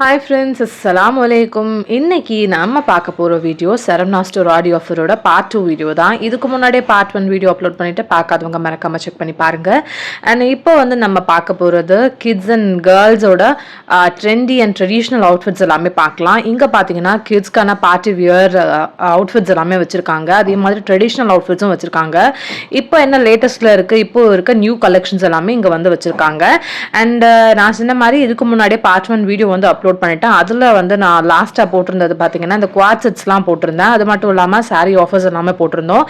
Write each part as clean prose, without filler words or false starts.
Hi friends, assalamu alaikum. இன்னைக்கு நம்ம பார்க்க போற வீடியோ சரவணா ஸ்டோர் ஆடியோ ஆஃபரோட பார்ட் 2 வீடியோ தான். இதுக்கு முன்னாடியே பார்ட் 1 வீடியோ அப்லோட் பண்ணிட்டு பார்க்காதவங்க மறக்காம செக் பண்ணி பாருங்க. அண்ட் இப்போ நம்ம பார்க்க போறது கிட்ஸ் அண்ட் கேர்ள்ஸோட ட்ரெண்டி அண்ட் ட்ரெடிஷ்னல் அவுட்ஃபிட்ஸ் எல்லாமே பார்க்கலாம். இங்க பாத்தீங்கன்னா கிட்ஸ்க்கான பார்ட்டி வியர் அவுட்ஃபிட்ஸ் எல்லாமே வச்சிருக்காங்க. அதே மாதிரி ட்ரெடிஷ்னல் அவுட்ஃபிட்ஸும் வச்சிருக்காங்க. இப்போ என்ன லேட்டஸ்ட்ல இருக்கு, இப்போ இருக்க நியூ கலெக்ஷன்ஸ் எல்லாமே இங்க வச்சிருக்காங்க. அண்ட் நான் சொன்ன மாதிரி இதுக்கு முன்னாடியே பார்ட் 1 வீடியோ அப்லோட் பண்ணிட்டேன். அதுல நான் லாஸ்டா போட்டிருந்தது பாத்தீங்கன்னா இந்த குவாட் செட்ஸ்லாம் போட்டிருந்தேன். அது மட்டும் இல்லாம சாரி ஆஃபர்ஸ் எல்லாமே போட்டிருந்தோம்.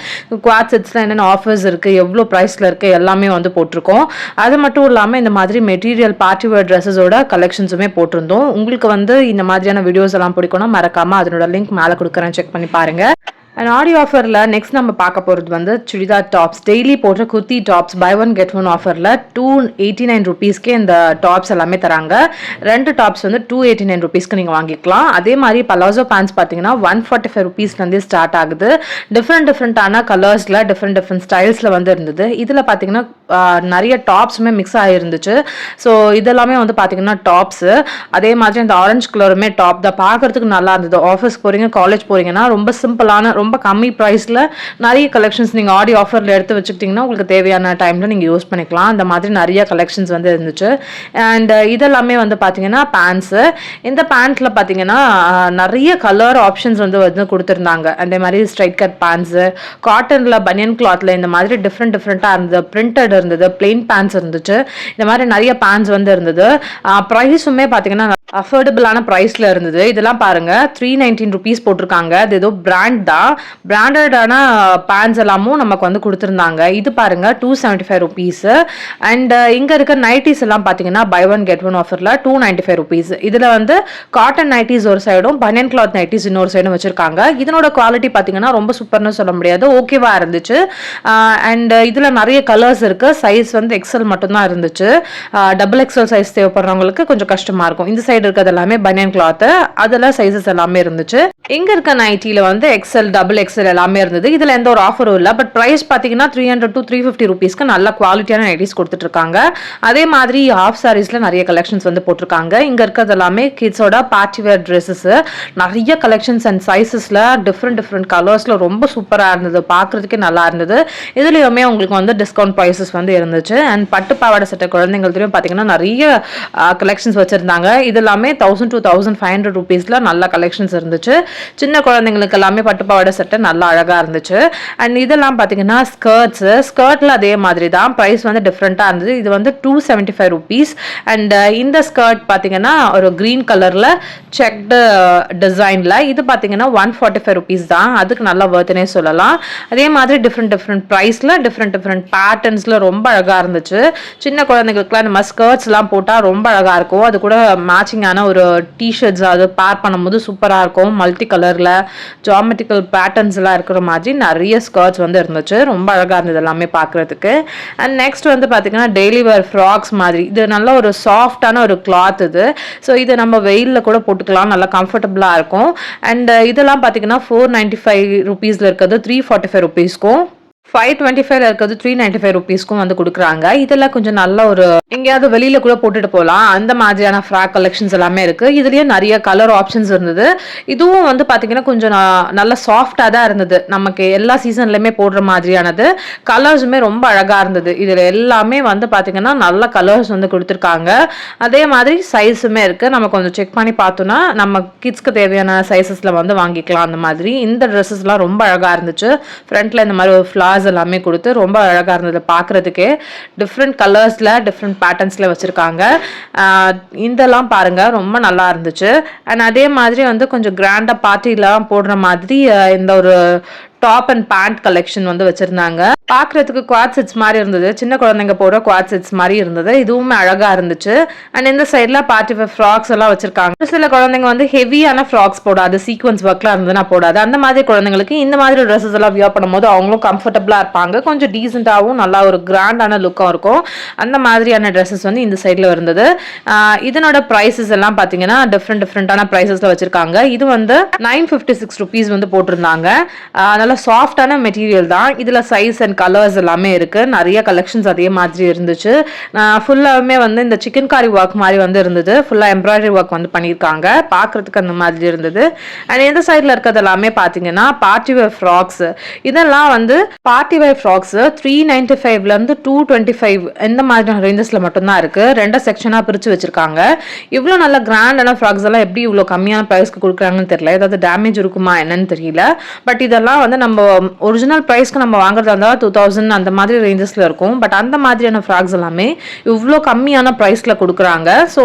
குவாட் செட்ஸ்ல என்னென்ன ஆஃபர்ஸ் இருக்கு, எவ்வளவு பிரைஸ்ல இருக்கு எல்லாமே போட்டிருக்கோம். அது மட்டும் இல்லாம இந்த மாதிரி மெட்டீரியல் பார்ட்டி வேர் ட்ரெஸ்ஸஸோட கலெக்ஷன்ஸுமே போட்டிருந்தோம். உங்களுக்கு இந்த மாதிரியான வீடியோஸ் எல்லாம் பிடிக்கும்னா மறக்காம அதனோட லிங்க் மேல கொடுக்குறேன், செக் பண்ணி பாருங்க. அண்ட் ஆடியோ ஆஃபரில் நெக்ஸ்ட் நம்ம பார்க்க போகிறது சுடிதார் டாப்ஸ், டெய்லி போடுற kurti tops buy one get one ஆஃபரில் 289 ருபீஸ்க்கே இந்த டாப்ஸ் எல்லாமே தராங்க. 2 டாப்ஸ் 289 ருபீஸ்க்கு நீங்கள் வாங்கிக்கலாம். அதே மாதிரி பலாசோ பேண்ட்ஸ் பார்த்தீங்கன்னா 145 ருபீஸ்லேருந்தே ஸ்டார்ட் ஆகுது. டிஃப்ரெண்டான கலர்ஸில் டிஃப்ரெண்ட் ஸ்டைல்ஸில் இருந்தது. இதில் பார்த்தீங்கன்னா நிறைய டாப்ஸுமே மிக்ஸ் ஆகிருந்துச்சு. ஸோ இதெல்லாமே பார்த்தீங்கன்னா டாப்ஸு. அதே மாதிரி அந்த ஆரஞ்சு கலருமே டாப் தான், பார்க்கறதுக்கு நல்லா இருந்தது. ஆஃபீஸ் போகிறீங்க, காலேஜ் போகிறீங்கன்னா ரொம்ப சிம்பிளான ரொம்ப கம்மி ப்ரைஸில் நிறைய கலெக்ஷன்ஸ் நீங்கள் ஆடி ஆஃபரில் எடுத்து வச்சுக்கிட்டிங்கன்னா உங்களுக்கு தேவையான டைமில் நீங்கள் யூஸ் பண்ணிக்கலாம். அந்த மாதிரி நிறைய கலெக்ஷன்ஸ் இருந்துச்சு. அண்ட் இதெல்லாமே பார்த்தீங்கன்னா பேண்ட்ஸு. இந்த பேண்ட்ஸில் பார்த்தீங்கன்னா நிறைய கலர் ஆப்ஷன்ஸ் கொடுத்துருந்தாங்க. அதே மாதிரி ஸ்ட்ரைட் கட் பேண்ட்ஸு, காட்டனில் பனியன் கிளாத்தில் இந்த மாதிரி டிஃப்ரெண்ட்டாக இருந்தது. பிரிண்டட் இருந்தது, பிளெயின் பேண்ட்ஸ் இருந்துச்சு. இந்த மாதிரி நிறைய பேண்ட்ஸ் இருந்தது. ப்ரைஸுமே பார்த்தீங்கன்னா அஃபோர்டபுளான ப்ரைஸில் இருந்தது. இதெல்லாம் பாருங்க 319 ருபீஸ் போட்டிருக்காங்க. அது ஏதோ பிராண்ட் தான், பிராண்டடான பேண்ட்ஸ் எல்லாமும் நமக்கு கொடுத்துருந்தாங்க. இது பாருங்க 275 ருபீஸ். அண்ட் இங்கே இருக்க நைட்டிஸ் எல்லாம் பார்த்தீங்கன்னா பை ஒன் கெட் ஒன் ஆஃபரில் 295 ருபீஸ். இதில் காட்டன் நைட்டிஸ் ஒரு சைடும் பனியன் கிளாத் நைட்டிஸ் இன்னொரு சைடும் வச்சிருக்காங்க. இதனோட குவாலிட்டி பார்த்தீங்கன்னா ரொம்ப சூப்பர்னு சொல்ல முடியாது, ஓகேவா இருந்துச்சு. அண்ட் இதில் நிறைய கலர்ஸ் இருக்கு. சைஸ் எக்ஸல் மட்டும்தான் இருந்துச்சு. டபுள் எக்ஸல் சைஸ் தேவைப்படுறவங்களுக்கு கொஞ்சம் கஷ்டமா இருக்கும். இந்த சைடு இருக்கிறது எல்லாமே பனியன் கிளாத், அதுல சைஸஸ் எல்லாமே இருந்துச்சு. இங்க இருக்க நைட்டில எக்ஸல் டபுள் எக்ஸல் எல்லாமே இருந்தது. இதுல எந்த ஒரு ஆஃபரும் இல்ல. பட் பிரைஸ் பாத்தீங்கன்னா 300 to 350 ருபீஸ்க்கு நல்ல குவாலிட்டியான நைட்டிஸ் கொடுத்துட்டு இருக்காங்க. அதே மாதிரி ஹாஃப் சாரீஸ்ல நிறைய கலெக்ஷன்ஸ் போட்டிருக்காங்க. இங்க இருக்கிறது எல்லாமே கிட்ஸோட பார்ட்டி வேர் ட்ரெஸ்ஸஸ், நிறைய கலெக்ஷன்ஸ் அண்ட் சைஸஸ்ல டிஃப்ரெண்ட் கலர்ஸ்ல ரொம்ப சூப்பரா இருந்தது, பாக்குறதுக்கே நல்லா இருந்தது. இதுலயுமே உங்களுக்கு டிஸ்கவுண்ட் ப்ரைஸஸ் இருந்துச்சு. அண்ட் பட்டு பாவாடை சட்டை குழந்தைங்களுக்கும் பாத்தீங்கன்னா நிறைய கலெக்ஷன்ஸ் வச்சிருந்தாங்க. இது எல்லாமே 1000 to 1500 ருபீஸ்ல நல்ல கலெக்ஷன்ஸ் இருந்துச்சு. சின்ன குழந்தைங்களுக்கு எல்லாமே பட்டு பாவாடை சட்டை நல்லா அழகா இருந்துச்சு. அண்ட் இதெல்லாம் பாத்தீங்கன்னா ஸ்கர்ட்ல அதே மாதிரி தான், பிரைஸ் டிஃப்ரெண்டா இருந்தது. இது 275 ருபீஸ். அண்ட் இந்த ஸ்கர்ட் பாத்தீங்கன்னா ஒரு கிரீன் கலர்ல செக்டு டிசைன்ல, இது பாத்தீங்கன்னா 145 ருபீஸ் தான். அதுக்கு நல்லா வர்த்னே சொல்லலாம். அதே மாதிரி டிஃப்ரெண்ட் பிரைஸ்ல டிஃப்ரெண்ட் பேட்டர்ன்ஸ்ல ரொம்ப அழகா இருந்துச்சு. சின்ன குழந்தைங்களுக்குலாம் இந்த மாதிரி ஸ்கர்ட்ஸ் எல்லாம் போட்டா ரொம்ப அழகா இருக்கும். அது கூட மேட்சிங்கான ஒரு டிஷர்ட்ஸ் அது பேர் பண்ணும்போது சூப்பராக இருக்கும். மல்டி கலரில் ஜாமெட்ரிக்கல் பேட்டர்ன்ஸ் எல்லாம் இருக்கிற மாதிரி நிறைய ஸ்கர்ட்ஸ் இருந்துச்சு. ரொம்ப அழகாக இருந்தது எல்லாமே பார்க்குறதுக்கு. அண்ட் நெக்ஸ்ட் பார்த்தீங்கன்னா டெய்லி வேர் ஃப்ராக்ஸ் மாதிரி, இது நல்ல ஒரு சாஃப்டான ஒரு கிளாத் இது. ஸோ இதை நம்ம வெயிலில் கூட போட்டுக்கலாம், நல்லா கம்ஃபர்டபுளாக இருக்கும். அண்ட் இதெல்லாம் பார்த்தீங்கன்னா 495 ருபீஸில் இருக்கிறது 345 ருபீஸ்க்கும், 525 இருக்கிறது 395 ருபீஸ்க்கும் கொடுக்குறாங்க. இதெல்லாம் கொஞ்சம் நல்ல ஒரு எங்கேயாவது வெளியில கூட போட்டுட்டு போகலாம், அந்த மாதிரியான ஃப்ராக் கலெக்ஷன்ஸ் எல்லாமே இருக்கு. இதுலயே நிறைய கலர் ஆப்ஷன்ஸ் இருந்தது. இதுவும் பாத்தீங்கன்னா கொஞ்சம் நல்ல சாஃப்டா தான் இருந்தது, நமக்கு எல்லா சீசன்லயுமே போடுற மாதிரியானது. கலர்ஸுமே ரொம்ப அழகா இருந்தது. இதுல எல்லாமே பாத்தீங்கன்னா நல்ல கலர்ஸ் கொடுத்துருக்காங்க. அதே மாதிரி சைஸுமே இருக்கு. நம்ம கொஞ்சம் செக் பண்ணி பார்த்தோம்னா நம்ம கிட்ஸ்க்கு தேவையான சைஸஸ்ல வாங்கிக்கலாம். அந்த மாதிரி இந்த ட்ரெஸ்ஸஸ் எல்லாம் ரொம்ப அழகா இருந்துச்சு. ஃப்ரண்ட்ல இந்த மாதிரி ஒரு ஃபிளார்ஸ் எல்லாமே கொடுத்து ரொம்ப அழகா இருந்தது பார்க்கறதுக்கே. டிஃப்ரெண்ட் கலர்ஸ்ல டிஃப்ரெண்ட் பேட்டர்ன்ஸ்ல வச்சிருக்காங்க. இதெல்லாம் பாருங்க ரொம்ப நல்லா இருந்துச்சு. அண்ட் அதே மாதிரி கொஞ்சம் கிராண்டா பார்ட்டிலாம் போடுற மாதிரி இந்த ஒரு டாப் அண்ட் பேண்ட் கலெக்ஷன் வச்சிருந்தாங்க. பாக்குறதுக்கு குவாட் செட்ஸ் மாதிரி இருந்தது, சின்ன குழந்தைங்க போடுற குவாட் செட்ஸ் மாதிரி இருந்தது. இதுவுமே அழகா இருந்துச்சு. அண்ட் இந்த சைட்ல பார்ட்டி வேர் ஃப்ராக்ஸ் எல்லாம் வச்சிருக்காங்க. சில குழந்தைங்க ஹெவியான ஃப்ராக்ஸ் போடாது, சீக்வன்ஸ் ஒர்க்லாம் இருந்ததுன்னா போடாது. அந்த மாதிரி குழந்தைங்களுக்கு இந்த மாதிரி ட்ரெஸ்ஸஸ் எல்லாம் வியர் பண்ணும்போது அவங்களும் கம்ஃபர்டபுளா இருப்பாங்க, கொஞ்சம் டீசென்டாகவும் நல்லா ஒரு கிராண்டான லுக்கும் இருக்கும். அந்த மாதிரியான ட்ரெஸ்ஸஸ் இந்த சைட்ல இருந்தது. இதனோட பிரைசஸ் எல்லாம் பாத்தீங்கன்னா டிஃப்ரெண்டான பிரைசஸ்ல வச்சிருக்காங்க. இது 956 ருபீஸ் போட்டிருந்தாங்க. நல்ல சாஃப்டான மெட்டீரியல் தான். இதுல சைஸ் அண்ட் அண்ட் கலர்ஸ் எல்லாமே இருக்குது. நிறைய கலெக்ஷன்ஸ் அதே மாதிரி இருந்துச்சு. ஃபுல்லாகவுமே வந்து இந்த சிக்கன் காரி ஒர்க் மாதிரி வந்து இருந்தது. ஃபுல்லாக எம்ப்ராய்டரி ஒர்க் வந்து பண்ணியிருக்காங்க. பார்க்குறதுக்கு அந்த மாதிரி இருந்தது. அண்ட் இந்த சைடில் இருக்கிறது எல்லாமே பார்த்தீங்கன்னா பார்ட்டி வேர் ஃப்ராக்ஸ். இதெல்லாம் வந்து பார்ட்டி வேர் ஃப்ராக்ஸ் 395லேருந்து 225 இந்த மாதிரியான ரேஞ்சஸில் மட்டும்தான் இருக்குது. 2 செக்ஷனாக பிரித்து வச்சுருக்காங்க. இவ்வளோ நல்ல கிராண்டான ஃப்ராக்ஸ் எல்லாம் எப்படி இவ்வளோ கம்மியான ப்ரைஸ்க்கு கொடுக்குறாங்கன்னு தெரியல. ஏதாவது டேமேஜ் இருக்குமா என்னன்னு தெரியல. பட் இதெல்லாம் வந்து நம்ம ஒரிஜினல் ப்ரைஸ்க்கு நம்ம வாங்குறதா இருந்தால் 2000 அந்த மாதிரி ரேஞ்சஸில் இருக்கும். பட் அந்த மாதிரியான ஃப்ராக்ஸ் எல்லாமே இவ்வளோ கம்மியான ப்ரைஸில் கொடுக்குறாங்க. ஸோ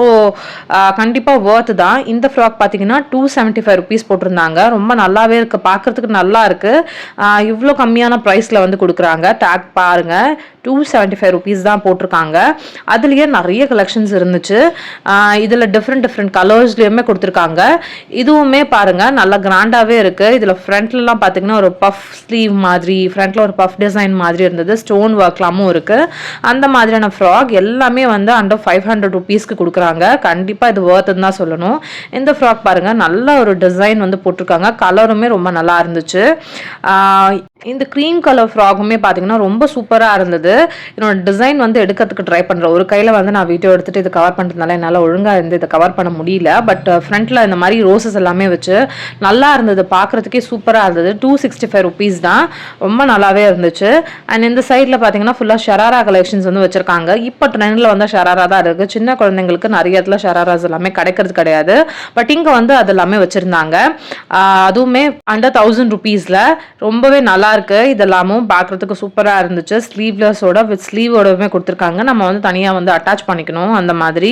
கண்டிப்பாக ஒர்த்து தான். இந்த ஃப்ராக் பார்த்தீங்கன்னா 275 ருபீஸ் போட்டிருந்தாங்க. ரொம்ப நல்லாவே இருக்குது, பார்க்குறதுக்கு நல்லா இருக்குது. இவ்வளோ கம்மியான ப்ரைஸில் வந்து கொடுக்குறாங்க. டேக் பாருங்கள், 275 ருபீஸ் தான் போட்டிருக்காங்க. அதுலேயே நிறைய கலெக்ஷன்ஸ் இருந்துச்சு. இதில் டிஃப்ரெண்ட் கலர்ஸ்லேயுமே கொடுத்துருக்காங்க. இதுவுமே பாருங்கள் நல்லா கிராண்டாகவே இருக்குது. இதில் ஃப்ரண்ட்லலாம் பார்த்தீங்கன்னா ஒரு பஃப் ஸ்லீவ் மாதிரி, ஃப்ரண்ட்டில் ஒரு பஃப் டிசைன் மாதிரி இருந்தது. ஸ்டோன் ஒர்க்லாமும் இருக்குது. அந்த மாதிரியான ஃப்ராக் எல்லாமே வந்து அண்டர் 500 ருபீஸ்க்கு கொடுக்குறாங்க. கண்டிப்பாக இது ஒர்த்துன்னு தான் சொல்லணும். இந்த ஃப்ராக் பாருங்கள், நல்ல ஒரு டிசைன் வந்து போட்டிருக்காங்க. கலருமே ரொம்ப நல்லா இருந்துச்சு. இந்த க்ரீம் கலர் ஃப்ராகுமே பார்த்தீங்கன்னா ரொம்ப சூப்பராக இருந்தது. என்னோட டிசைன் வந்து எடுக்கிறதுக்கு ட்ரை பண்ணுறேன். ஒரு கையில் வந்து நான் வீடியோ எடுத்துகிட்டு இதை கவர் பண்ணுறதுனால என்னால் ஒழுங்காக இருந்து இதை கவர் பண்ண முடியல. பட் ஃப்ரண்ட்டில் இந்த மாதிரி ரோசஸ் எல்லாமே வச்சு நல்லா இருந்தது. பார்க்குறதுக்கே சூப்பராக இருந்தது. 265 ருபீஸ் தான். ரொம்ப நல்லாவே இருந்துச்சு. அண்ட் இந்த சைடில் பார்த்தீங்கன்னா ஃபுல்லாக ஷராரா கலெக்ஷன்ஸ் வந்து வச்சுருக்காங்க. இப்போ ட்ரெண்டில் வந்து ஷராரா தான் இருக்குது. சின்ன குழந்தைங்களுக்கு நிறைய இடத்துல ஷராராஸ் எல்லாமே கிடைக்கிறது கிடையாது. பட் இங்கே வந்து அது எல்லாமே வச்சுருந்தாங்க. அதுவுமே அண்டர் 1000 ருபீஸில் ரொம்பவே நல்லா இருக்கு. இதெல்லாமும் பார்க்குறதுக்கு சூப்பராக இருந்துச்சு. ஸ்லீவ்லெஸோட வித் ஸ்லீவோடவே கொடுத்துருக்காங்க. நம்ம வந்து தனியாக வந்து அட்டாச் பண்ணிக்கணும். அந்த மாதிரி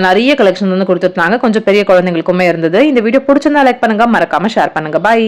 நிறைய கலெக்ஷன் வந்து கொடுத்துருந்தாங்க. கொஞ்சம் பெரிய குழந்தைங்களுக்குமே இருந்தது. இந்த வீடியோ பிடிச்சிருந்தா லைக் பண்ணுங்க, மறக்காம ஷேர் பண்ணுங்க. பை.